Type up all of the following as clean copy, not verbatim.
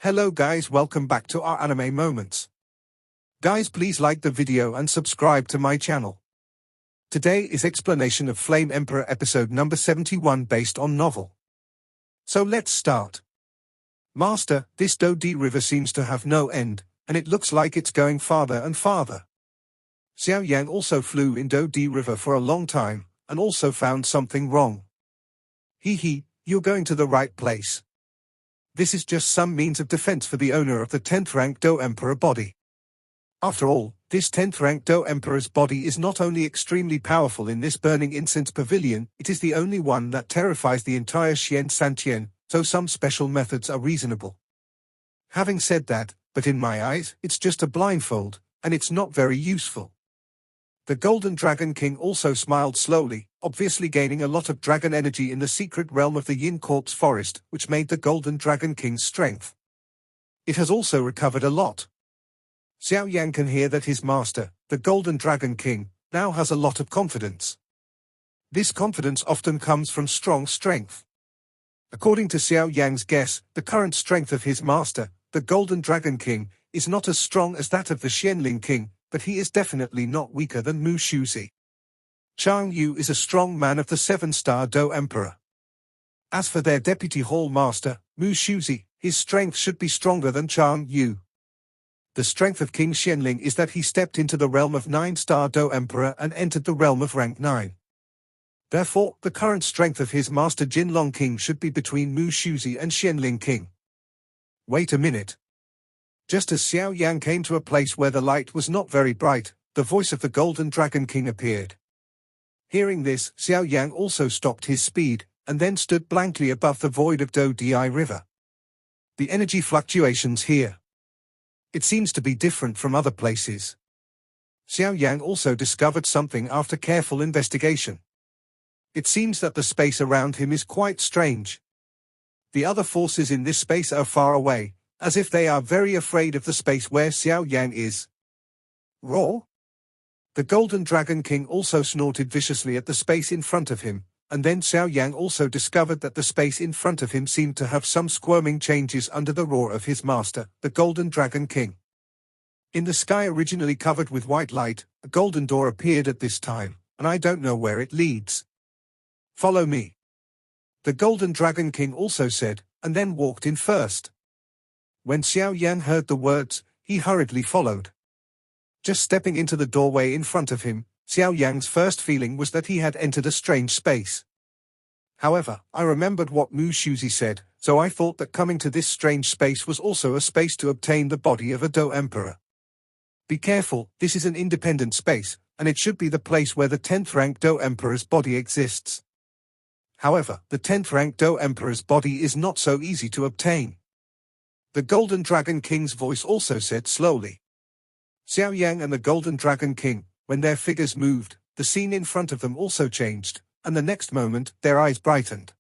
Hello guys, welcome back to our anime moments. Guys, please like the video and subscribe to my channel. Today is explanation of Flame Emperor episode number 71 based on novel. So let's start. Master, this Do-Di river seems to have no end, and it looks like it's going farther and farther. Xiao Yan also flew in Do-Di river for a long time, and also found something wrong. Hee, you're going to the right place. This is just some means of defense for the owner of the 10th rank Do Emperor body. After all, this 10th rank Do Emperor's body is not only extremely powerful in this burning incense pavilion, it is the only one that terrifies the entire Xian Santian, so some special methods are reasonable. Having said that, but in my eyes, it's just a blindfold, and it's not very useful. The Golden Dragon King also smiled slowly, obviously gaining a lot of dragon energy in the secret realm of the Yin Corpse Forest, which made the Golden Dragon King's strength. It has also recovered a lot. Xiao Yan can hear that his master, the Golden Dragon King, now has a lot of confidence. This confidence often comes from strong strength. According to Xiao Yan's guess, the current strength of his master, the Golden Dragon King, is not as strong as that of the Xianling King, but he is definitely not weaker than Mu Shuzi. Chang Yu is a strong man of the 7-star Do Emperor. As for their deputy hall master, Mu Shuzi, his strength should be stronger than Chang Yu. The strength of King Xianling is that he stepped into the realm of 9-star Do Emperor and entered the realm of rank 9. Therefore, the current strength of his master Jinlong King should be between Mu Shuzi and Xianling King. Wait a minute. Just as Xiao Yan came to a place where the light was not very bright, the voice of the Golden Dragon King appeared. Hearing this, Xiao Yan also stopped his speed, and then stood blankly above the void of Do-Di river. The energy fluctuations here. It seems to be different from other places. Xiao Yan also discovered something after careful investigation. It seems that the space around him is quite strange. The other forces in this space are far away, as if they are very afraid of the space where Xiao Yan is. Roar! The Golden Dragon King also snorted viciously at the space in front of him, and then Xiao Yan also discovered that the space in front of him seemed to have some squirming changes under the roar of his master, the Golden Dragon King. In the sky originally covered with white light, a golden door appeared at this time, and I don't know where it leads. Follow me. The Golden Dragon King also said, and then walked in first. When Xiao Yan heard the words, he hurriedly followed. Just stepping into the doorway in front of him, Xiao Yan's first feeling was that he had entered a strange space. However, I remembered what Mu Shuzi said, so I thought that coming to this strange space was also a space to obtain the body of a Do Emperor. Be careful, this is an independent space, and it should be the place where the 10th rank Do Emperor's body exists. However, the 10th rank Do Emperor's body is not so easy to obtain. The Golden Dragon King's voice also said slowly. Xiao Yan and the Golden Dragon King, when their figures moved, the scene in front of them also changed, and the next moment, their eyes brightened.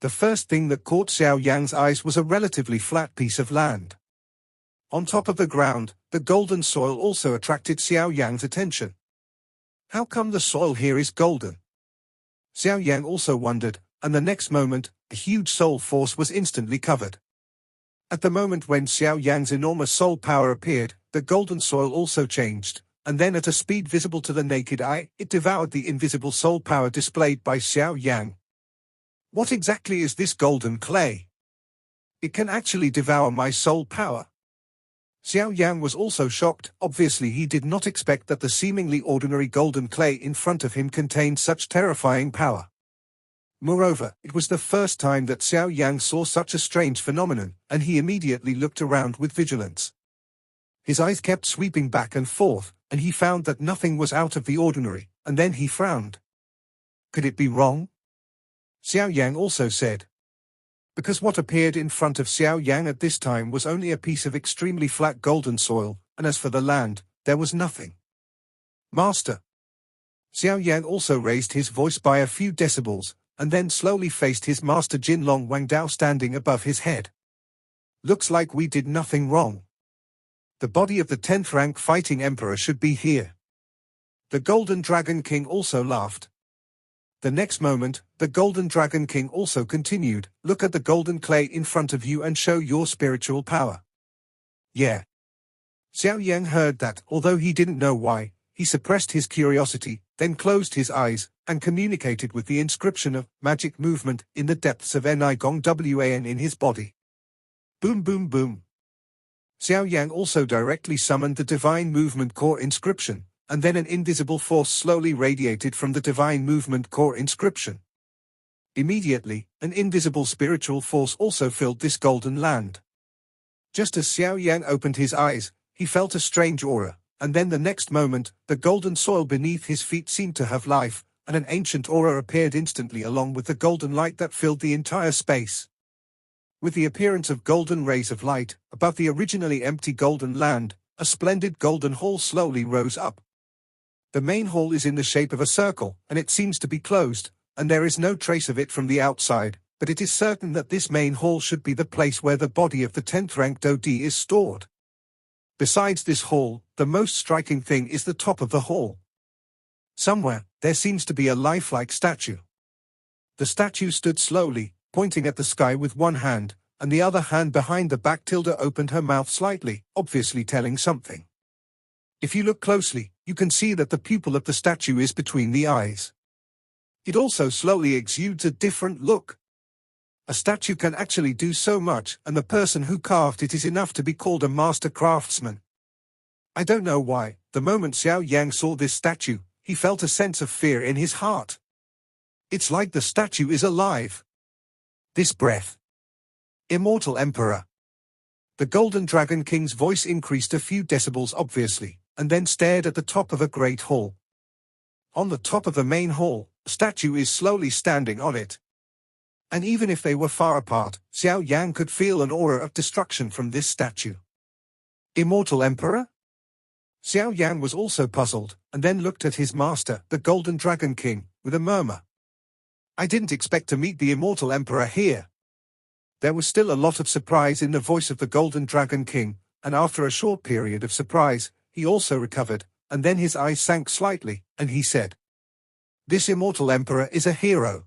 The first thing that caught Xiao Yan's eyes was a relatively flat piece of land. On top of the ground, the golden soil also attracted Xiao Yan's attention. How come the soil here is golden? Xiao Yan also wondered, and the next moment, a huge soul force was instantly covered. At the moment when Xiao Yan's enormous soul power appeared, the golden soil also changed, and then at a speed visible to the naked eye, it devoured the invisible soul power displayed by Xiao Yan. What exactly is this golden clay? It can actually devour my soul power. Xiao Yan was also shocked. Obviously he did not expect that the seemingly ordinary golden clay in front of him contained such terrifying power. Moreover, it was the first time that Xiao Yan saw such a strange phenomenon, and he immediately looked around with vigilance. His eyes kept sweeping back and forth, and he found that nothing was out of the ordinary, and then he frowned. Could it be wrong? Xiao Yan also said. Because what appeared in front of Xiao Yan at this time was only a piece of extremely flat golden soil, and as for the land, there was nothing. Master. Xiao Yan also raised his voice by a few decibels, and then slowly faced his master Jinlong Wangdao standing above his head. Looks like we did nothing wrong. The body of the 10th rank fighting emperor should be here. The Golden Dragon King also laughed. The next moment, the Golden Dragon King also continued, "Look at the golden clay in front of you and show your spiritual power." Yeah. Xiao Yan heard that, although he didn't know why, he suppressed his curiosity, then closed his eyes, and communicated with the inscription of magic movement in the depths of Nigong Wan in his body. Boom boom boom. Xiao Yang also directly summoned the Divine Movement Core inscription, and then an invisible force slowly radiated from the Divine Movement Core inscription. Immediately, an invisible spiritual force also filled this golden land. Just as Xiao Yang opened his eyes, he felt a strange aura, and then the next moment, the golden soil beneath his feet seemed to have life, and an ancient aura appeared instantly along with the golden light that filled the entire space. With the appearance of golden rays of light, above the originally empty golden land, a splendid golden hall slowly rose up. The main hall is in the shape of a circle, and it seems to be closed, and there is no trace of it from the outside, but it is certain that this main hall should be the place where the body of the 10th rank Dodi is stored. Besides this hall, the most striking thing is the top of the hall. Somewhere, there seems to be a lifelike statue. The statue stood slowly, pointing at the sky with one hand, and the other hand behind the back. Tilda opened her mouth slightly, obviously telling something. If you look closely, you can see that the pupil of the statue is between the eyes. It also slowly exudes a different look. A statue can actually do so much, and the person who carved it is enough to be called a master craftsman. I don't know why, the moment Xiao Yang saw this statue, he felt a sense of fear in his heart. It's like the statue is alive. This breath. Immortal Emperor. The Golden Dragon King's voice increased a few decibels obviously, and then stared at the top of a great hall. On the top of the main hall, a statue is slowly standing on it. And even if they were far apart, Xiao Yang could feel an aura of destruction from this statue. Immortal Emperor? Xiao Yan was also puzzled, and then looked at his master, the Golden Dragon King, with a murmur. I didn't expect to meet the Immortal Emperor here. There was still a lot of surprise in the voice of the Golden Dragon King, and after a short period of surprise, he also recovered, and then his eyes sank slightly, and he said, "This Immortal Emperor is a hero.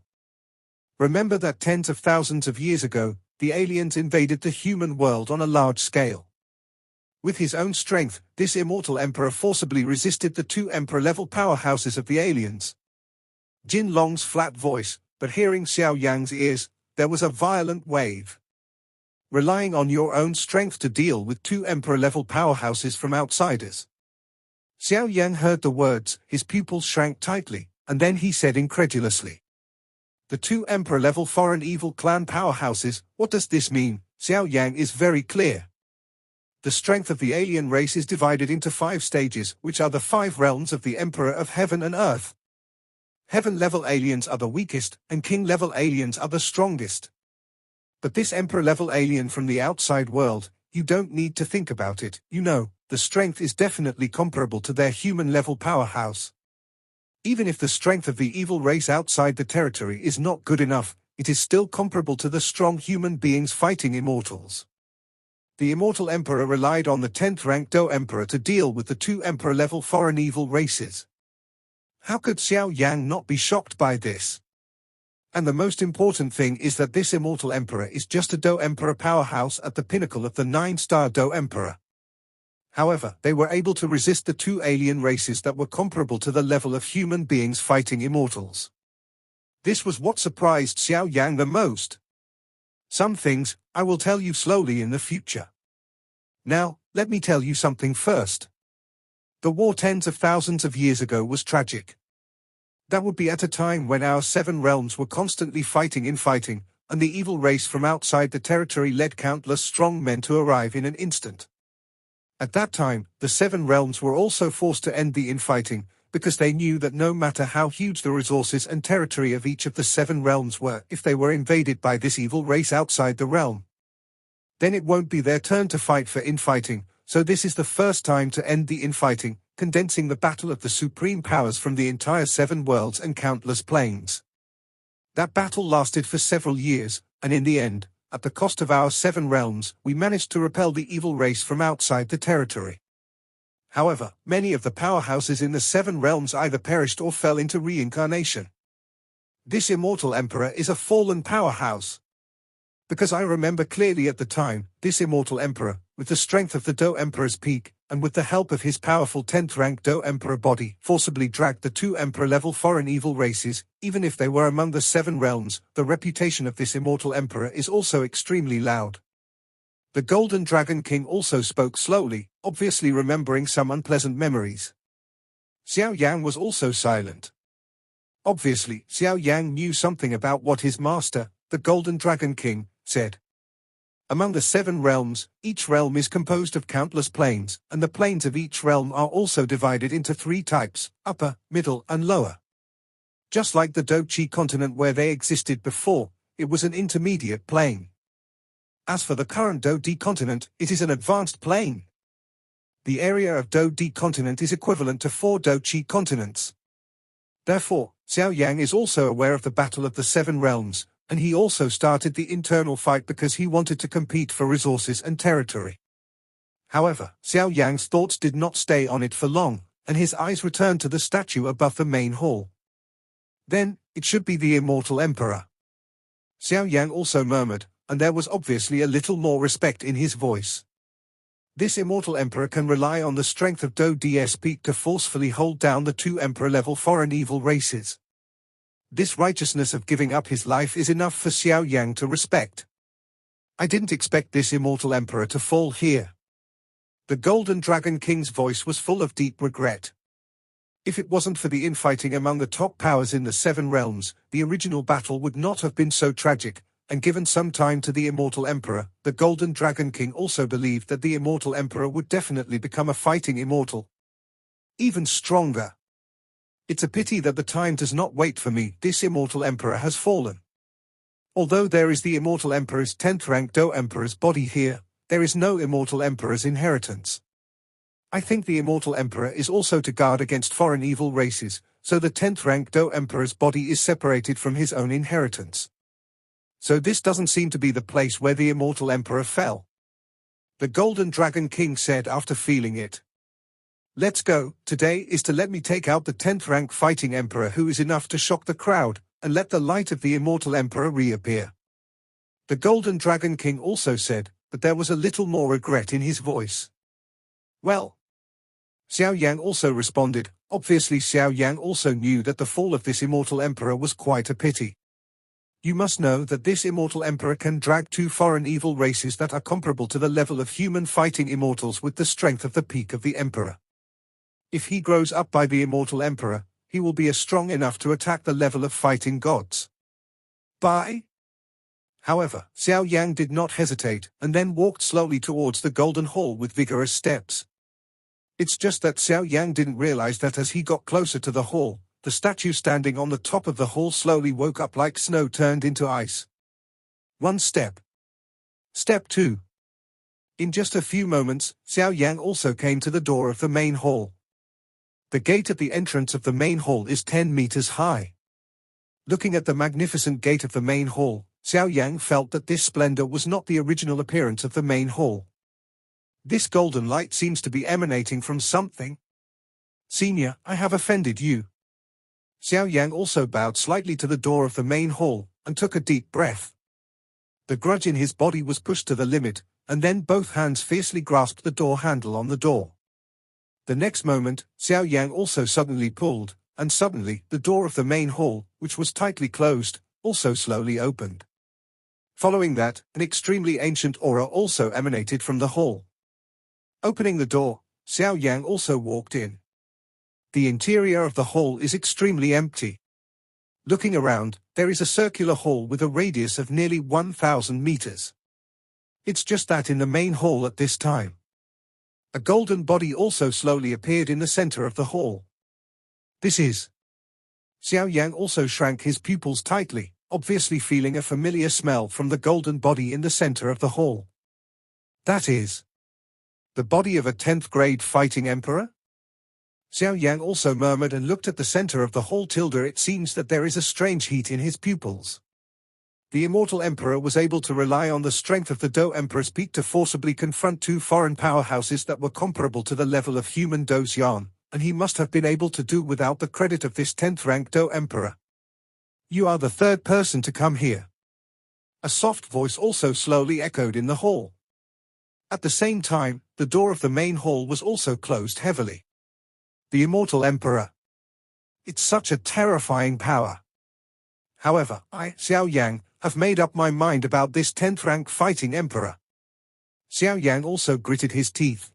Remember that tens of thousands of years ago, the aliens invaded the human world on a large scale. With his own strength, this Immortal Emperor forcibly resisted the two Emperor-level powerhouses of the aliens." Jin Long's flat voice, but hearing Xiao Yang's ears, there was a violent wave. Relying on your own strength to deal with two Emperor-level powerhouses from outsiders. Xiao Yang heard the words, his pupils shrank tightly, and then he said incredulously. The two Emperor-level foreign evil clan powerhouses, what does this mean? Xiao Yang is very clear. The strength of the alien race is divided into 5 stages, which are the 5 realms of the Emperor of Heaven and Earth. Heaven-level aliens are the weakest, and King-level aliens are the strongest. But this Emperor-level alien from the outside world, you don't need to think about it, you know, the strength is definitely comparable to their human-level powerhouse. Even if the strength of the evil race outside the territory is not good enough, it is still comparable to the strong human beings fighting immortals. The Immortal Emperor relied on the 10th rank Do Emperor to deal with the two Emperor-level foreign evil races. How could Xiao Yang not be shocked by this? And the most important thing is that this Immortal Emperor is just a Do Emperor powerhouse at the pinnacle of the 9-star Do Emperor. However, they were able to resist the two alien races that were comparable to the level of human beings fighting immortals. This was what surprised Xiao Yang the most. Some things, I will tell you slowly in the future. Now, let me tell you something first. The war tens of thousands of years ago was tragic. That would be at a time when our 7 realms were constantly fighting, and the evil race from outside the territory led countless strong men to arrive in an instant. At that time, the 7 realms were also forced to end the infighting, because they knew that no matter how huge the resources and territory of each of the 7 realms were, if they were invaded by this evil race outside the realm, then it won't be their turn to fight for infighting. So this is the first time to end the infighting, condensing the battle of the supreme powers from the entire 7 worlds and countless planes. That battle lasted for several years, and in the end, at the cost of our 7 realms, we managed to repel the evil race from outside the territory. However, many of the powerhouses in the 7 realms either perished or fell into reincarnation. This immortal emperor is a fallen powerhouse. Because I remember clearly at the time, this immortal emperor, with the strength of the Do Emperor's peak, and with the help of his powerful 10th rank Do Emperor body, forcibly dragged the 2 emperor-level foreign evil races, even if they were among the 7 realms. The reputation of this immortal emperor is also extremely loud. The Golden Dragon King also spoke slowly, obviously remembering some unpleasant memories. Xiao Yan was also silent. Obviously, Xiao Yan knew something about what his master, the Golden Dragon King, said. Among the 7 realms, each realm is composed of countless planes, and the planes of each realm are also divided into 3 types, upper, middle, and lower. Just like the Do-Chi continent where they existed before, it was an intermediate plane. As for the current Do-Di continent, it is an advanced plane. The area of Do-Di continent is equivalent to 4 Do-Chi continents. Therefore, Xiao Yang is also aware of the battle of the 7 realms, and he also started the internal fight because he wanted to compete for resources and territory. However, Xiao Yang's thoughts did not stay on it for long, and his eyes returned to the statue above the main hall. Then, it should be the immortal emperor. Xiao Yang also murmured, and there was obviously a little more respect in his voice. This immortal emperor can rely on the strength of Do-Di's peak to forcefully hold down the 2 emperor-level foreign evil races. This righteousness of giving up his life is enough for Xiao Yang to respect. I didn't expect this immortal emperor to fall here. The Golden Dragon King's voice was full of deep regret. If it wasn't for the infighting among the top powers in the 7 realms, the original battle would not have been so tragic, and given some time to the immortal emperor, the Golden Dragon King also believed that the immortal emperor would definitely become a fighting immortal. Even stronger. It's a pity that the time does not wait for me. This immortal emperor has fallen. Although there is the immortal emperor's 10th rank Do Emperor's body here, there is no immortal emperor's inheritance. I think the immortal emperor is also to guard against foreign evil races, so the 10th rank Do Emperor's body is separated from his own inheritance. So this doesn't seem to be the place where the immortal emperor fell. The Golden Dragon King said after feeling it. Let's go. Today is to let me take out the 10th rank fighting emperor who is enough to shock the crowd, and let the light of the immortal emperor reappear. The Golden Dragon King also said, but there was a little more regret in his voice. Well. Xiao Yang also responded. Obviously Xiao Yang also knew that the fall of this immortal emperor was quite a pity. You must know that this immortal emperor can drag 2 foreign evil races that are comparable to the level of human fighting immortals with the strength of the peak of the emperor. If he grows up by the immortal emperor, he will be strong enough to attack the level of fighting gods. Bye. However, Xiao Yang did not hesitate, and then walked slowly towards the Golden Hall with vigorous steps. It's just that Xiao Yang didn't realize that as he got closer to the hall, the statue standing on the top of the hall slowly woke up like snow turned into ice. 1 step. Step 2. In just a few moments, Xiao Yang also came to the door of the main hall. The gate at the entrance of the main hall is 10 meters high. Looking at the magnificent gate of the main hall, Xiao Yang felt that this splendor was not the original appearance of the main hall. This golden light seems to be emanating from something. Senior, I have offended you. Xiao Yang also bowed slightly to the door of the main hall, and took a deep breath. The grudge in his body was pushed to the limit, and then both hands fiercely grasped the door handle on the door. The next moment, Xiao Yang also suddenly pulled, and suddenly, the door of the main hall, which was tightly closed, also slowly opened. Following that, an extremely ancient aura also emanated from the hall. Opening the door, Xiao Yang also walked in. The interior of the hall is extremely empty. Looking around, there is a circular hall with a radius of nearly 1,000 meters. It's just that in the main hall at this time. A golden body also slowly appeared in the center of the hall. This is. Xiao Yang also shrank his pupils tightly, obviously feeling a familiar smell from the golden body in the center of the hall. That is. The body of a 10th grade fighting emperor? Xiao Yang also murmured and looked at the center of the hall. It seems that there is a strange heat in his pupils. The immortal emperor was able to rely on the strength of the Do Emperor's peak to forcibly confront 2 foreign powerhouses that were comparable to the level of human Do Yan, and he must have been able to do without the credit of this 10th rank Do Emperor. You are the third person to come here. A soft voice also slowly echoed in the hall. At the same time, the door of the main hall was also closed heavily. The Immortal Emperor. It's such a terrifying power. However, I, Xiao Yan, have made up my mind about this 10th rank fighting emperor. Xiao Yan also gritted his teeth.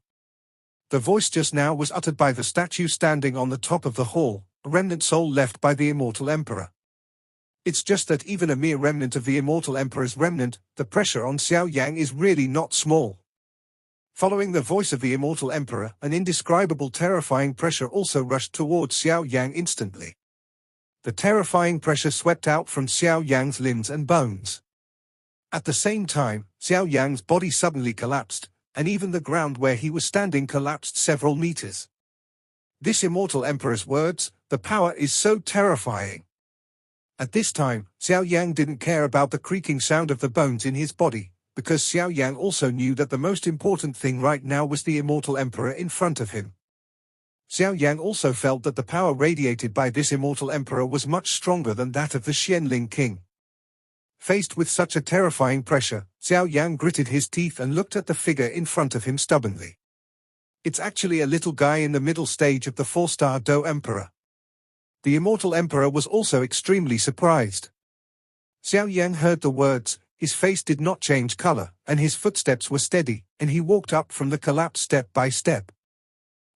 The voice just now was uttered by the statue standing on the top of the hall, a remnant soul left by the Immortal Emperor. It's just that even a mere remnant of the Immortal Emperor's remnant, the pressure on Xiao Yan is really not small. Following the voice of the Immortal Emperor, an indescribable terrifying pressure also rushed towards Xiao Yan instantly. The terrifying pressure swept out from Xiao Yan's limbs and bones. At the same time, Xiao Yan's body suddenly collapsed, and even the ground where he was standing collapsed several meters. This Immortal Emperor's words, "The power is so terrifying." At this time, Xiao Yan didn't care about the creaking sound of the bones in his body, because Xiao Yan also knew that the most important thing right now was the Immortal Emperor in front of him. Xiao Yan also felt that the power radiated by this Immortal Emperor was much stronger than that of the Xianling King. Faced with such a terrifying pressure, Xiao Yan gritted his teeth and looked at the figure in front of him stubbornly. It's actually a little guy in the middle stage of the 4-star Do Emperor. The Immortal Emperor was also extremely surprised. Xiao Yan heard the words, his face did not change color, and his footsteps were steady, and he walked up from the collapse step by step.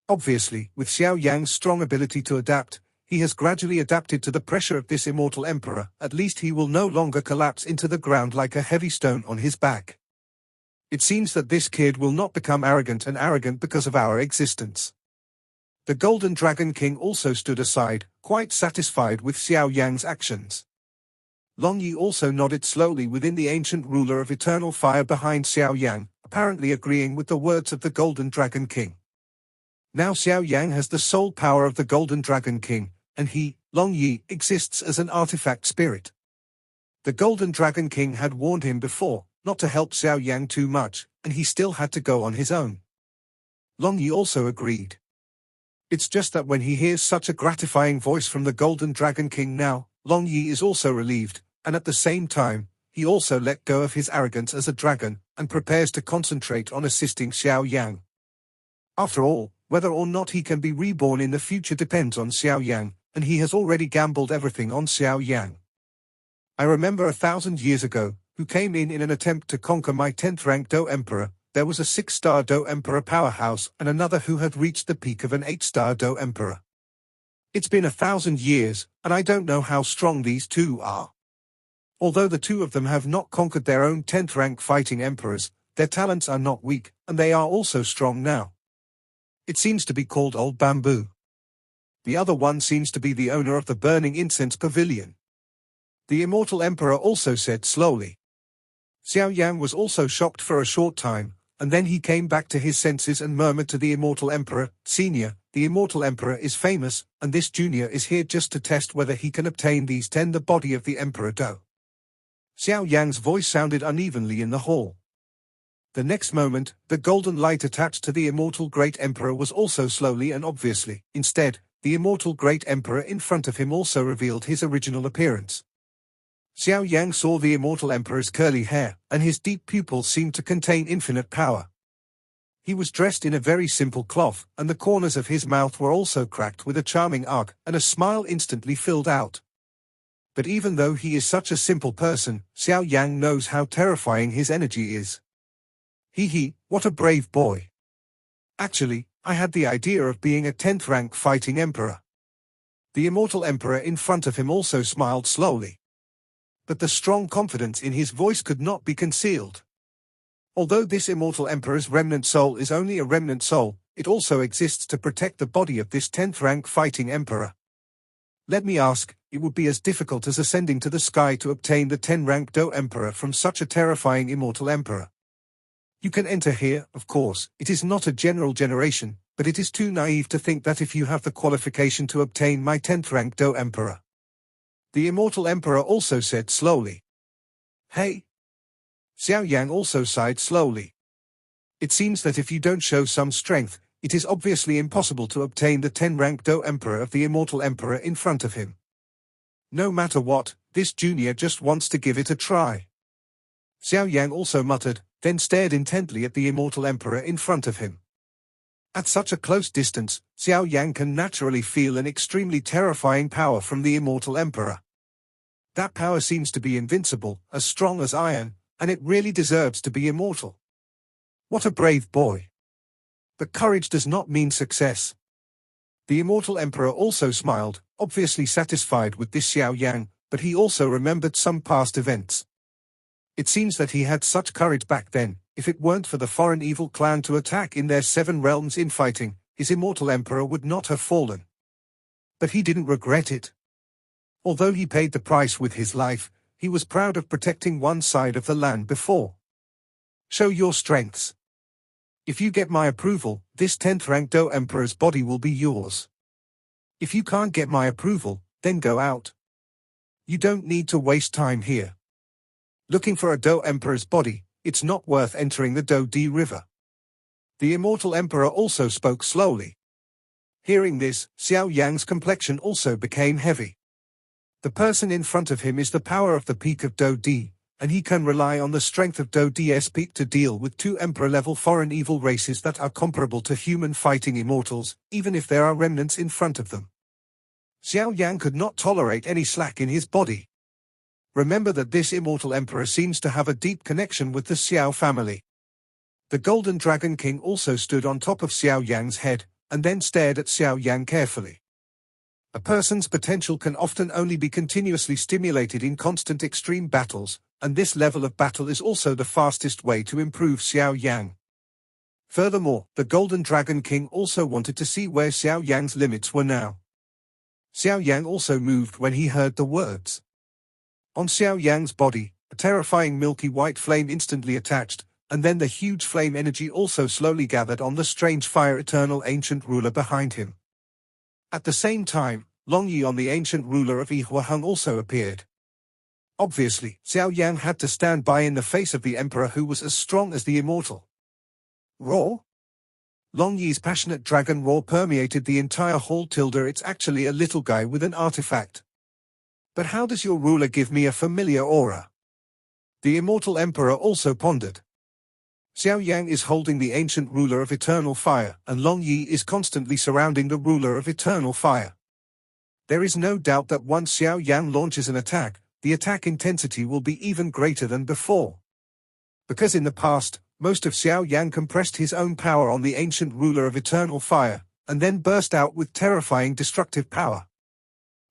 Obviously, with Xiao Yan's strong ability to adapt, he has gradually adapted to the pressure of this Immortal Emperor. At least he will no longer collapse into the ground like a heavy stone on his back. It seems that this kid will not become arrogant because of our existence. The Golden Dragon King also stood aside, quite satisfied with Xiao Yan's actions. Long Yi also nodded slowly within the ancient ruler of eternal fire behind Xiao Yan, apparently agreeing with the words of the Golden Dragon King. Now Xiao Yan has the soul power of the Golden Dragon King, and he, Long Yi, exists as an artifact spirit. The Golden Dragon King had warned him before, not to help Xiao Yan too much, and he still had to go on his own. Long Yi also agreed. It's just that when he hears such a gratifying voice from the Golden Dragon King now, Long Yi is also relieved, and at the same time, he also let go of his arrogance as a dragon, and prepares to concentrate on assisting Xiao Yan. After all, whether or not he can be reborn in the future depends on Xiao Yan, and he has already gambled everything on Xiao Yan. I remember 1,000 years ago, who came in an attempt to conquer my 10th rank Do Emperor. There was a 6-star Do Emperor powerhouse and another who had reached the peak of an 8-star Do Emperor. It's been 1,000 years, and I don't know how strong these two are. Although the two of them have not conquered their own 10th rank fighting emperors, their talents are not weak, and they are also strong now. It seems to be called Old Bamboo. The other one seems to be the owner of the Burning Incense Pavilion. The Immortal Emperor also said slowly. Xiao Yan was also shocked for a short time, and then he came back to his senses and murmured to the Immortal Emperor, "Senior, the Immortal Emperor is famous, and this junior is here just to test whether he can obtain these 10 the body of the Emperor Do." Xiao Yan's voice sounded unevenly in the hall. The next moment, the golden light attached to the Immortal Great Emperor was also slowly and obviously. Instead, the Immortal Great Emperor in front of him also revealed his original appearance. Xiao Yan saw the Immortal Emperor's curly hair, and his deep pupils seemed to contain infinite power. He was dressed in a very simple cloth, and the corners of his mouth were also cracked with a charming arc, and a smile instantly filled out. But even though he is such a simple person, Xiao Yan knows how terrifying his energy is. What a brave boy. Actually, I had the idea of being a 10th rank fighting emperor. The Immortal Emperor in front of him also smiled slowly. But the strong confidence in his voice could not be concealed. Although this Immortal Emperor's remnant soul is only a remnant soul, it also exists to protect the body of this 10th rank fighting emperor. Let me ask, it would be as difficult as ascending to the sky to obtain the 10 rank Do Emperor from such a terrifying Immortal Emperor. You can enter here, of course. It is not a general generation, but it is too naive to think that if you have the qualification to obtain my 10th rank Do Emperor. The Immortal Emperor also said slowly. Hey. Xiao Yan also sighed slowly. It seems that if you don't show some strength, it is obviously impossible to obtain the 10 rank Do Emperor of the Immortal Emperor in front of him. No matter what, this junior just wants to give it a try. Xiao Yan also muttered, then stared intently at the immortal emperor in front of him. At such a close distance, Xiao Yan can naturally feel an extremely terrifying power from the immortal emperor. That power seems to be invincible, as strong as iron, and it really deserves to be immortal. What a brave boy. But courage does not mean success. The immortal emperor also smiled, obviously satisfied with this Xiao Yan, but he also remembered some past events. It seems that he had such courage back then. If it weren't for the foreign evil clan to attack in their 7 realms infighting, his immortal emperor would not have fallen. But he didn't regret it. Although he paid the price with his life, he was proud of protecting one side of the land before. Show your strengths. If you get my approval, this 10th rank Do Emperor's body will be yours. If you can't get my approval, then go out. You don't need to waste time here. Looking for a Do Emperor's body, it's not worth entering the Do Di River. The immortal emperor also spoke slowly. Hearing this, Xiao Yan's complexion also became heavy. The person in front of him is the power of the peak of Do Di, and he can rely on the strength of Do Di's peak to deal with 2 emperor-level foreign evil races that are comparable to human fighting immortals, even if there are remnants in front of them. Xiao Yan could not tolerate any slack in his body. Remember that this immortal emperor seems to have a deep connection with the Xiao family. The Golden Dragon King also stood on top of Xiao Yan's head, and then stared at Xiao Yan carefully. A person's potential can often only be continuously stimulated in constant extreme battles, and this level of battle is also the fastest way to improve Xiao Yan. Furthermore, the Golden Dragon King also wanted to see where Xiao Yan's limits were now. Xiao Yan also moved when he heard the words. On Xiao Yan's body, a terrifying milky white flame instantly attached, and then the huge flame energy also slowly gathered on the strange fire eternal ancient ruler behind him. At the same time, Long Yi on the ancient ruler of Yihuaheng also appeared. Obviously, Xiao Yan had to stand by in the face of the emperor who was as strong as the immortal. Roar? Long Yi's passionate dragon roar permeated the entire hall. It's actually a little guy with an artifact. But how does your ruler give me a familiar aura? The immortal emperor also pondered. Xiao Yan is holding the ancient ruler of eternal fire, and Long Yi is constantly surrounding the ruler of eternal fire. There is no doubt that once Xiao Yan launches an attack, the attack intensity will be even greater than before. Because in the past, most of Xiao Yan compressed his own power on the ancient ruler of eternal fire, and then burst out with terrifying destructive power.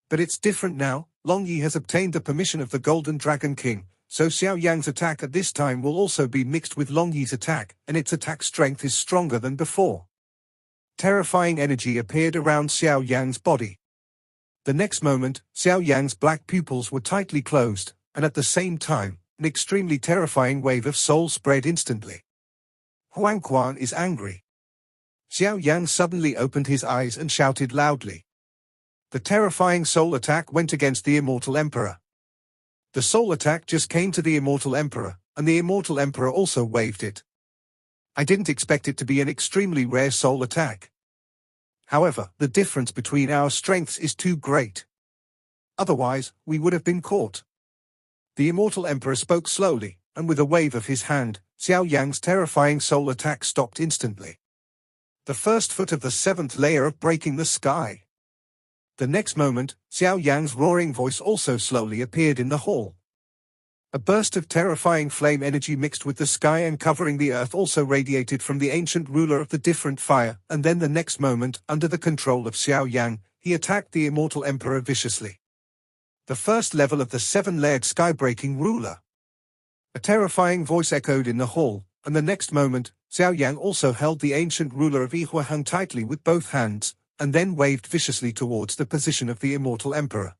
But it's different now. Long Yi has obtained the permission of the Golden Dragon King, so Xiao Yan's attack at this time will also be mixed with Long Yi's attack, and its attack strength is stronger than before. Terrifying energy appeared around Xiao Yan's body. The next moment, Xiao Yan's black pupils were tightly closed, and at the same time, an extremely terrifying wave of soul spread instantly. Huang Quan is angry. Xiao Yan suddenly opened his eyes and shouted loudly. The terrifying soul attack went against the immortal emperor. The soul attack just came to the immortal emperor, and the immortal emperor also waved it. I didn't expect it to be an extremely rare soul attack. However, the difference between our strengths is too great. Otherwise, we would have been caught. The immortal emperor spoke slowly, and with a wave of his hand, Xiao Yan's terrifying soul attack stopped instantly. The first foot of the 7th layer of breaking the sky. The next moment, Xiao Yan's roaring voice also slowly appeared in the hall. A burst of terrifying flame energy mixed with the sky and covering the earth also radiated from the ancient ruler of the different fire, and then the next moment, under the control of Xiao Yan, he attacked the immortal emperor viciously. The first level of the 7-layered sky-breaking ruler. A terrifying voice echoed in the hall, and the next moment, Xiao Yan also held the ancient ruler of Yihuaheng tightly with both hands, and then waved viciously towards the position of the immortal emperor.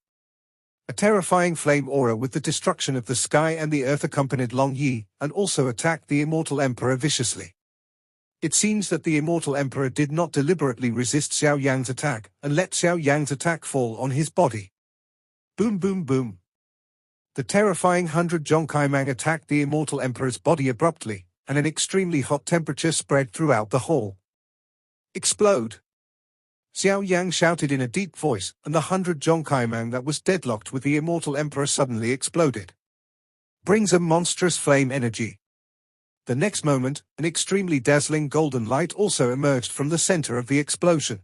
A terrifying flame aura with the destruction of the sky and the earth accompanied Long Yi, and also attacked the immortal emperor viciously. It seems that the immortal emperor did not deliberately resist Xiao Yan's attack, and let Xiao Yan's attack fall on his body. Boom boom boom. The terrifying 100 Zhongkaimang attacked the immortal emperor's body abruptly, and an extremely hot temperature spread throughout the hall. Explode. Xiao Yang shouted in a deep voice, and the 100 Zhongkaimang that was deadlocked with the immortal emperor suddenly exploded. Brings a monstrous flame energy. The next moment, an extremely dazzling golden light also emerged from the center of the explosion.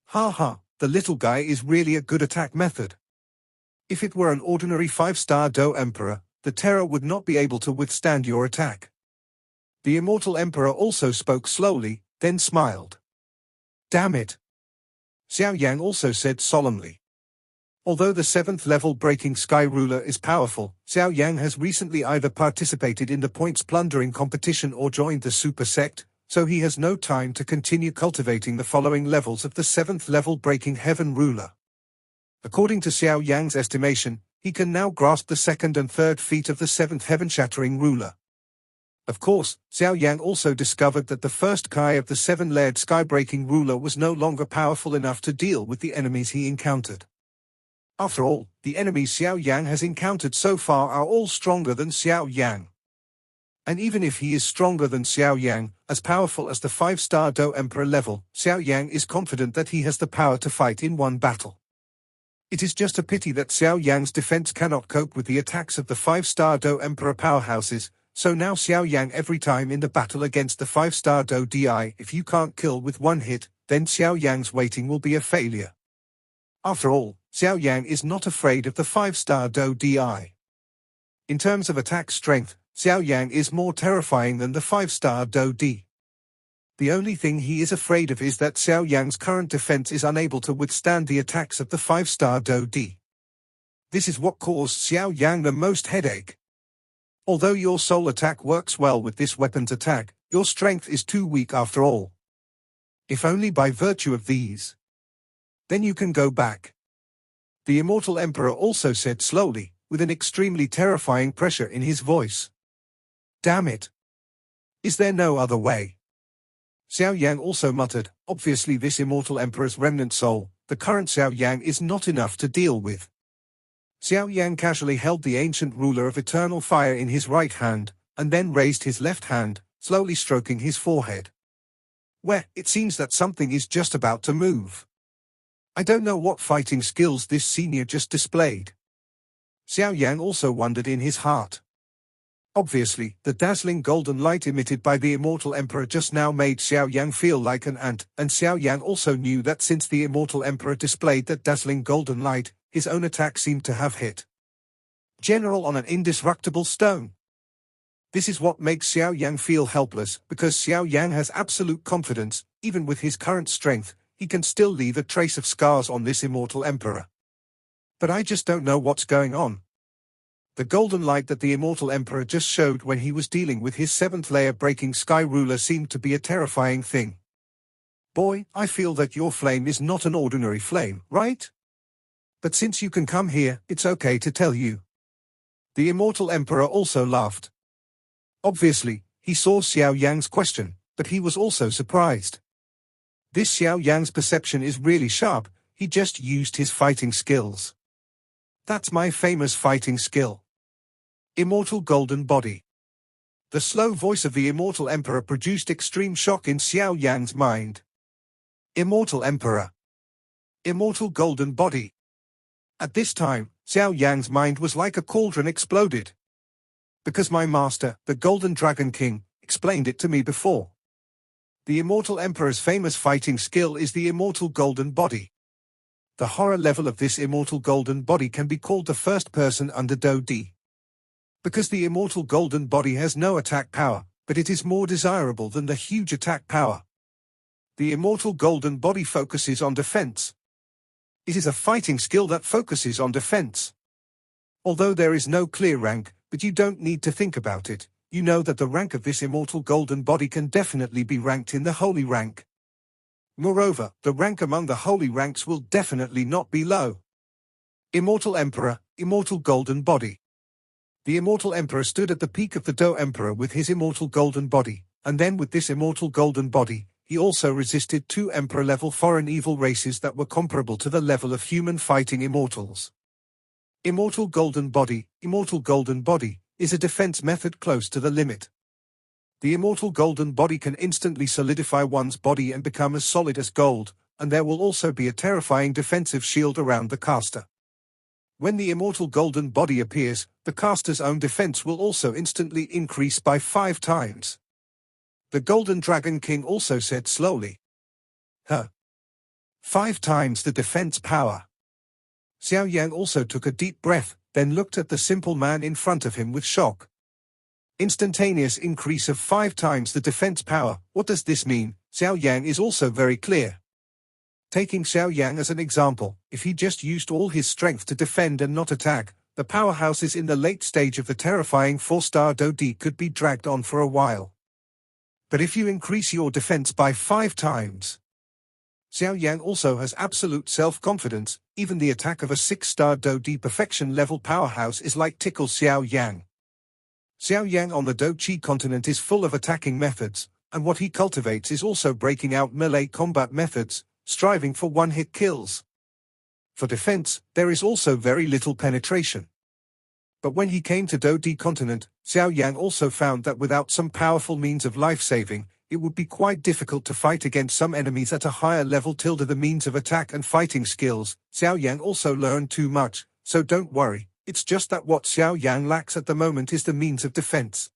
Ha ha, the little guy is really a good attack method. If it were an ordinary 5-star Do Emperor, the terror would not be able to withstand your attack. The immortal emperor also spoke slowly, then smiled. Damn it. Xiao Yang also said solemnly. Although the 7th level Breaking Sky Ruler is powerful, Xiao Yang has recently either participated in the points plundering competition or joined the super sect, so he has no time to continue cultivating the following levels of the 7th level Breaking Heaven Ruler. According to Xiao Yang's estimation, he can now grasp the 2nd and 3rd feat of the 7th Heaven Shattering Ruler. Of course, Xiao Yang also discovered that the first Kai of the 7-layered Sky-Breaking Ruler was no longer powerful enough to deal with the enemies he encountered. After all, the enemies Xiao Yang has encountered so far are all stronger than Xiao Yang. And even if he is stronger than Xiao Yang, as powerful as the 5-star Do Emperor level, Xiao Yang is confident that he has the power to fight in one battle. It is just a pity that Xiao Yang's defense cannot cope with the attacks of the 5-star Do Emperor powerhouses, so now Xiao Yang every time in the battle against the 5-star Do Di, if you can't kill with one hit, then Xiao Yang's waiting will be a failure. After all, Xiao Yang is not afraid of the 5-star Do Di. In terms of attack strength, Xiao Yang is more terrifying than the 5-star Do Di. The only thing he is afraid of is that Xiao Yang's current defense is unable to withstand the attacks of the 5-star Do Di. This is what caused Xiao Yang the most headache. Although your soul attack works well with this weapon's attack, your strength is too weak after all. If only by virtue of these. Then you can go back. The immortal emperor also said slowly, with an extremely terrifying pressure in his voice. Damn it. Is there no other way? Xiao Yang also muttered, obviously this immortal emperor's remnant soul, the current Xiao Yang is not enough to deal with. Xiao Yang casually held the ancient ruler of eternal fire in his right hand, and then raised his left hand, slowly stroking his forehead. It seems that something is just about to move. I don't know what fighting skills this senior just displayed. Xiao Yang also wondered in his heart. Obviously, the dazzling golden light emitted by the immortal emperor just now made Xiao Yang feel like an ant, and Xiao Yang also knew that since the immortal emperor displayed that dazzling golden light, his own attack seemed to have hit. General on an indestructible stone. This is what makes Xiao Yang feel helpless, because Xiao Yang has absolute confidence, even with his current strength, he can still leave a trace of scars on this immortal emperor. But I just don't know what's going on. The golden light that the immortal emperor just showed when he was dealing with his 7th layer Breaking Sky Ruler seemed to be a terrifying thing. Boy, I feel that your flame is not an ordinary flame, right? But since you can come here, it's okay to tell you. The immortal emperor also laughed. Obviously, he saw Xiao Yang's question, but he was also surprised. This Xiao Yang's perception is really sharp, he just used his fighting skills. That's my famous fighting skill. Immortal Golden Body. The slow voice of the immortal emperor produced extreme shock in Xiao Yang's mind. Immortal Emperor. Immortal Golden Body. At this time, Xiao Yang's mind was like a cauldron exploded. Because my master, the Golden Dragon King, explained it to me before. The immortal emperor's famous fighting skill is the immortal golden body. The horror level of this immortal golden body can be called the first person under Do Di. Because the immortal golden body has no attack power, but it is more desirable than the huge attack power. The immortal golden body focuses on defense. It is a fighting skill that focuses on defense. Although there is no clear rank, but you don't need to think about it, you know that the rank of this immortal golden body can definitely be ranked in the holy rank. Moreover, the rank among the holy ranks will definitely not be low. Immortal Emperor, Immortal Golden Body. The immortal emperor stood at the peak of the Do Emperor with his immortal golden body, and then with this immortal golden body, he also resisted 2 emperor-level foreign evil races that were comparable to the level of human fighting immortals. Immortal Golden Body, is a defense method close to the limit. The immortal golden body can instantly solidify one's body and become as solid as gold, and there will also be a terrifying defensive shield around the caster. When the immortal golden body appears, the caster's own defense will also instantly increase by 5 times. The Golden Dragon King also said slowly. 5 times the defense power. Xiao Yan also took a deep breath, then looked at the simple man in front of him with shock. Instantaneous increase of 5 times the defense power. What does this mean? Xiao Yan is also very clear. Taking Xiao Yan as an example, if he just used all his strength to defend and not attack, the powerhouses in the late stage of the terrifying 4-star Dodi could be dragged on for a while. But if you increase your defense by 5 times, Xiao Yan also has absolute self-confidence. Even the attack of a 6-star Dodi perfection-level powerhouse is like tickle Xiao Yan. Xiao Yan on the Do-Chi continent is full of attacking methods, and what he cultivates is also breaking out melee combat methods, striving for one-hit kills. For defense, there is also very little penetration. But when he came to Dodi continent, Xiao Yan also found that without some powerful means of life-saving, it would be quite difficult to fight against some enemies at a higher level. The means of attack and fighting skills, Xiao Yan also learned too much, so don't worry, it's just that what Xiao Yan lacks at the moment is the means of defense.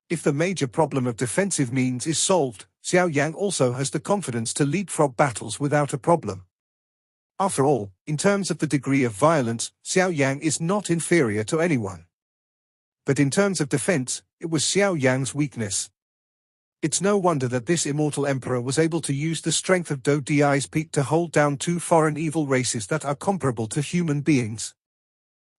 If the major problem of defensive means is solved, Xiao Yan also has the confidence to leapfrog battles without a problem. After all, in terms of the degree of violence, Xiao Yan is not inferior to anyone. But in terms of defense, it was Xiao Yan's weakness. It's no wonder that this immortal emperor was able to use the strength of Do Di's peak to hold down 2 foreign evil races that are comparable to human beings.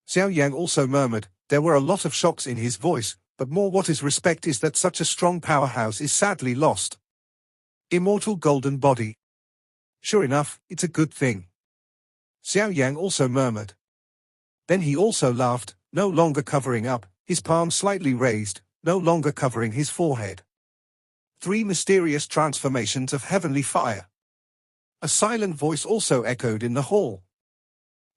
Xiao Yan also murmured. There were a lot of shocks in his voice, but more what is respect is that such a strong powerhouse is sadly lost. Immortal golden body. Sure enough, it's a good thing. Xiao Yan also murmured. Then he also laughed, no longer covering up, his palm slightly raised, no longer covering his forehead. 3 mysterious transformations of heavenly fire. A silent voice also echoed in the hall.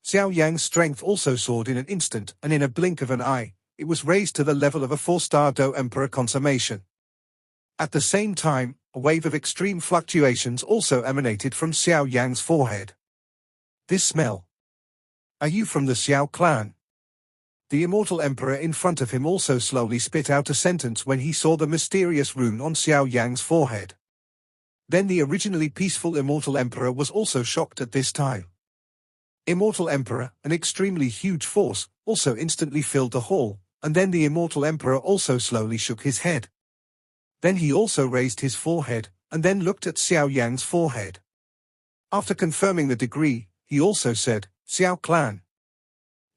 Xiao Yan's strength also soared in an instant, and in a blink of an eye, it was raised to the level of a 4-star Do Emperor consummation. At the same time, a wave of extreme fluctuations also emanated from Xiao Yan's forehead. This smell. Are you from the Xiao clan? The immortal emperor in front of him also slowly spit out a sentence when he saw the mysterious rune on Xiao Yan's forehead. Then the originally peaceful immortal emperor was also shocked at this time. Immortal emperor, an extremely huge force, also instantly filled the hall, and then the immortal emperor also slowly shook his head. Then he also raised his forehead, and then looked at Xiao Yan's forehead. After confirming the degree, he also said, Xiao clan.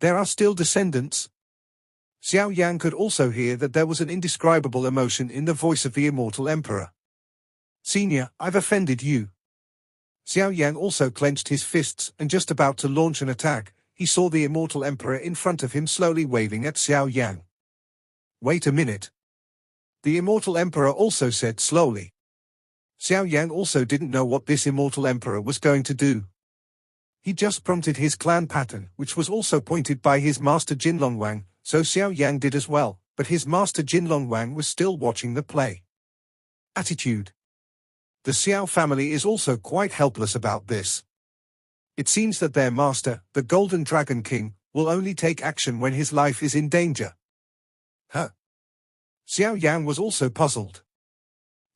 There are still descendants? Xiao Yan could also hear that there was an indescribable emotion in the voice of the immortal emperor. Senior, I've offended you. Xiao Yan also clenched his fists, and just about to launch an attack, he saw the immortal emperor in front of him slowly waving at Xiao Yan. Wait a minute. The immortal emperor also said slowly. Xiao Yan also didn't know what this immortal emperor was going to do. He just prompted his clan pattern, which was also pointed by his master Jinlong Wang, so Xiao Yan did as well, but his master Jinlong Wang was still watching the play. Attitude. The Xiao family is also quite helpless about this. It seems that their master, the Golden Dragon King, will only take action when his life is in danger. Xiao Yan was also puzzled.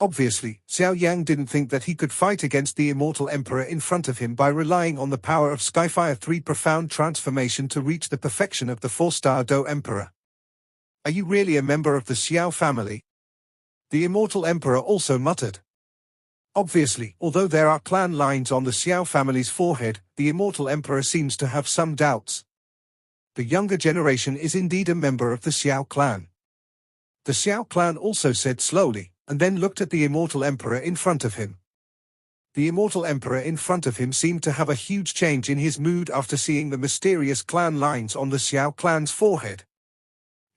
Obviously, Xiao Yan didn't think that he could fight against the immortal emperor in front of him by relying on the power of Skyfire 3 profound transformation to reach the perfection of the 4-star Do Emperor. Are you really a member of the Xiao family? The immortal emperor also muttered. Obviously, although there are clan lines on the Xiao family's forehead, the immortal emperor seems to have some doubts. The younger generation is indeed a member of the Xiao clan. The Xiao clan also said slowly, and then looked at the immortal emperor in front of him. The immortal emperor in front of him seemed to have a huge change in his mood after seeing the mysterious clan lines on the Xiao clan's forehead.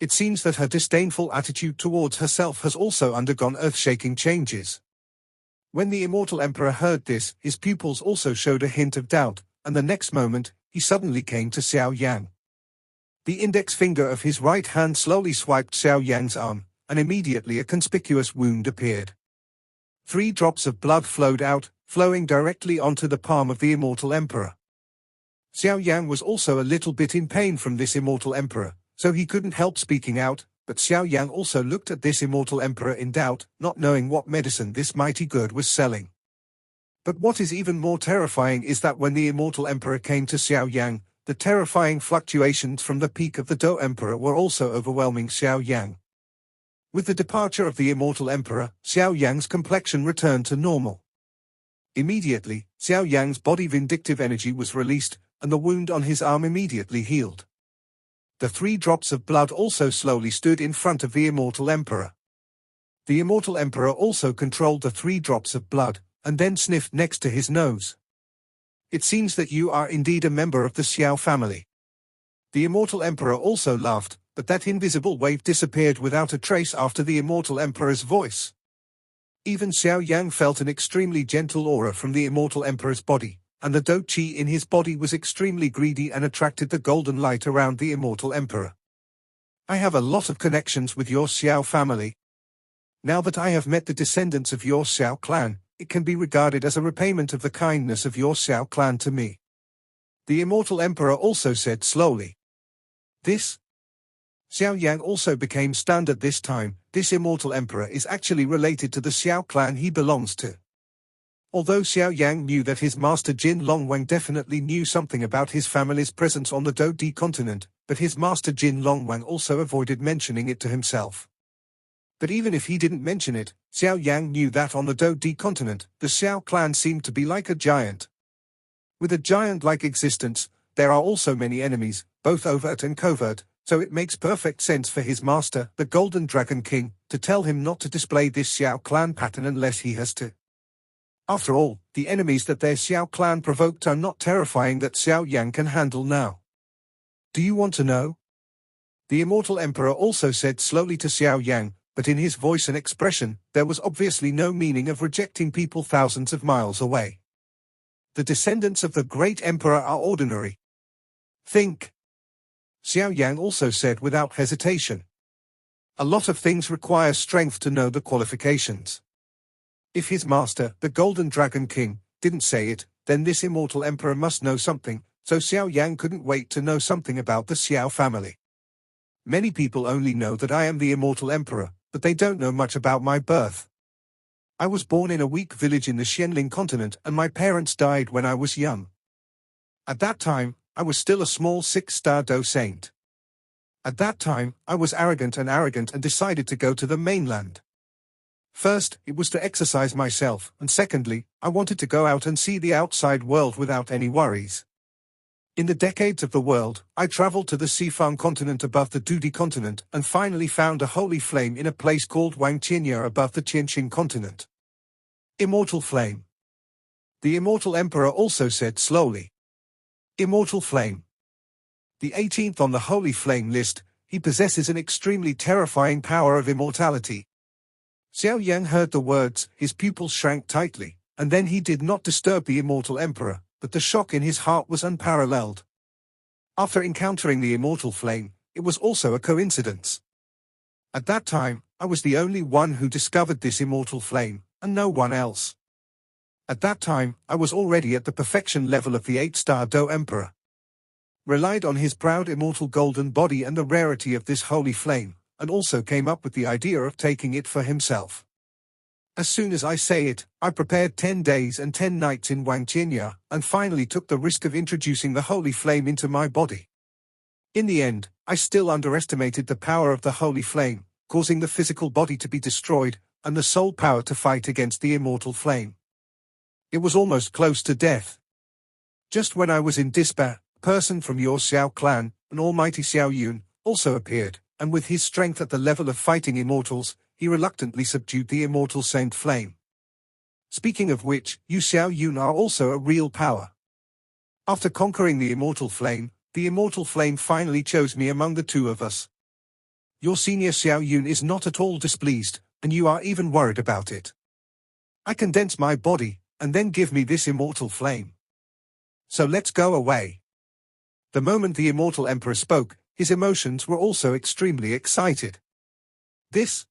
It seems that her disdainful attitude towards herself has also undergone earth-shaking changes. When the immortal emperor heard this, his pupils also showed a hint of doubt, and the next moment, he suddenly came to Xiao Yan. The index finger of his right hand slowly swiped Xiao Yan's arm, and immediately a conspicuous wound appeared. 3 drops of blood flowed out, flowing directly onto the palm of the immortal emperor. Xiao Yan was also a little bit in pain from this immortal emperor, so he couldn't help speaking out, but Xiao Yan also looked at this immortal emperor in doubt, not knowing what medicine this mighty god was selling. But what is even more terrifying is that when the immortal emperor came to Xiao Yan, the terrifying fluctuations from the peak of the Do Emperor were also overwhelming Xiao Yan. With the departure of the immortal emperor, Xiao Yang's complexion returned to normal. Immediately, Xiao Yang's body vindictive energy was released, and the wound on his arm immediately healed. The 3 drops of blood also slowly stood in front of the immortal emperor. The immortal emperor also controlled the 3 drops of blood, and then sniffed next to his nose. It seems that you are indeed a member of the Xiao family. The immortal emperor also laughed, but that invisible wave disappeared without a trace after the immortal emperor's voice. Even Xiao Yang felt an extremely gentle aura from the immortal emperor's body, and the Do Qi in his body was extremely greedy and attracted the golden light around the immortal emperor. I have a lot of connections with your Xiao family. Now that I have met the descendants of your Xiao clan, it can be regarded as a repayment of the kindness of your Xiao clan to me. The immortal emperor also said slowly. This? Xiao Yang also became stunned at this time. This immortal emperor is actually related to the Xiao clan he belongs to. Although Xiao Yang knew that his master Jin Longwang definitely knew something about his family's presence on the Do Di continent, but his master Jin Longwang also avoided mentioning it to himself. But even if he didn't mention it, Xiao Yang knew that on the Do Di continent, the Xiao clan seemed to be like a giant. With a giant-like existence, there are also many enemies, both overt and covert, so it makes perfect sense for his master, the Golden Dragon King, to tell him not to display this Xiao clan pattern unless he has to. After all, the enemies that their Xiao clan provoked are not terrifying that Xiao Yang can handle now. Do you want to know? The immortal emperor also said slowly to Xiao Yang, but in his voice and expression, there was obviously no meaning of rejecting people thousands of miles away. The descendants of the great emperor are ordinary. Think. Xiao Yang also said without hesitation. A lot of things require strength to know the qualifications. If his master, the Golden Dragon King, didn't say it, then this immortal emperor must know something, so Xiao Yang couldn't wait to know something about the Xiao family. Many people only know that I am the immortal emperor, but they don't know much about my birth. I was born in a weak village in the Xianling continent and my parents died when I was young. At that time, I was still a small 6-star Do saint. At that time, I was arrogant and decided to go to the mainland. First, it was to exercise myself, and secondly, I wanted to go out and see the outside world without any worries. In the decades of the world, I traveled to the Sifang continent above the Dudi continent and finally found a holy flame in a place called Wangqinya above the Qianqing continent. Immortal flame. The immortal emperor also said slowly. Immortal flame. The 18th on the holy flame list, he possesses an extremely terrifying power of immortality. Xiao Yang heard the words, his pupils shrank tightly, and then he did not disturb the immortal emperor, but the shock in his heart was unparalleled. After encountering the immortal flame, it was also a coincidence. At that time, I was the only one who discovered this immortal flame, and no one else. At that time, I was already at the perfection level of the 8-star Do Emperor. Relied on his proud immortal golden body and the rarity of this holy flame, and also came up with the idea of taking it for himself. As soon as I say it, I prepared 10 days and 10 nights in Wangqinya, and finally took the risk of introducing the holy flame into my body. In the end, I still underestimated the power of the holy flame, causing the physical body to be destroyed, and the soul power to fight against the immortal flame. It was almost close to death. Just when I was in despair, a person from your Xiao clan, an almighty Xiao Yun, also appeared, and with his strength at the level of fighting immortals, he reluctantly subdued the immortal saint flame. Speaking of which, you Xiao Yun are also a real power. After conquering the immortal flame finally chose me among the two of us. Your senior Xiao Yun is not at all displeased, and you are even worried about it. I condense my body, and then give me this immortal flame. So let's go away. The moment the immortal emperor spoke, his emotions were also extremely excited. This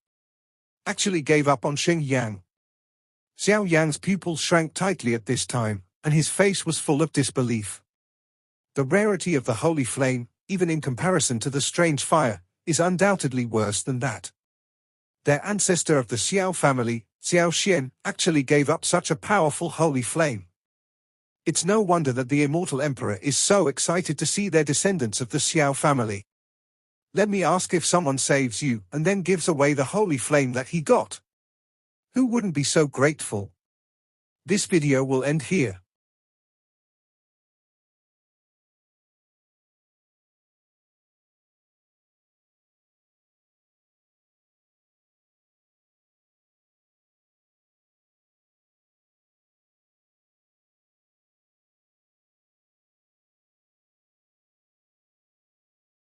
actually gave up on Xing Yang. Xiao Yan's pupils shrank tightly at this time, and his face was full of disbelief. The rarity of the holy flame, even in comparison to the strange fire, is undoubtedly worse than that. Their ancestor of the Xiao family, Xiao Xian, actually gave up such a powerful holy flame. It's no wonder that the immortal emperor is so excited to see their descendants of the Xiao family. Let me ask, if someone saves you and then gives away the holy flame that he got, who wouldn't be so grateful? This video will end here.